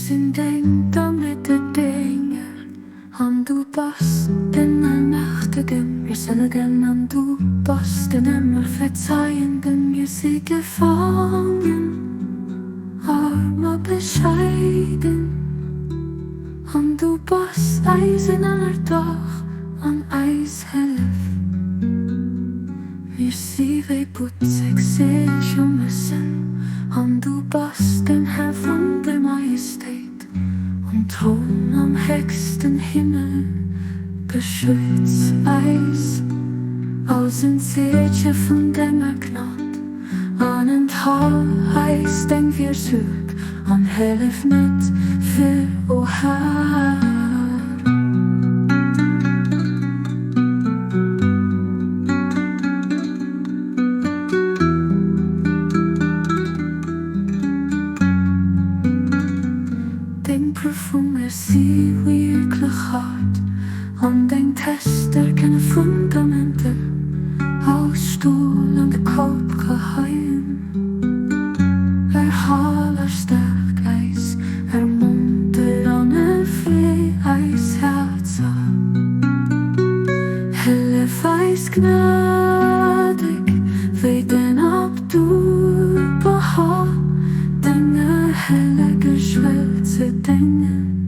sind eng, damiddeg, an du bist den nnegen, wir selgen an du bist den mmerverzeienden, wir sind gefaangen, aarm, bescheiden, an du bist eisen, nnerdaach, an llef. Wir sind wie butzeg, Seejomessen, an du bist den Herr von der Majeste und Troun am höchsten Himmel, beschützt eis aus den Zeeche von Denger Gnod, an heißt Deng Virsuerg, an llef mit für Oha. Deng Pru wie ichleche, an Deng Tester keine Fundamente, aus Stuhl und Kopf geheim. Sterk eis, munter an frei eis Herze. Llef eis gnödig, wie den Abdu'l-Baha, Denger geschwätze Dinge.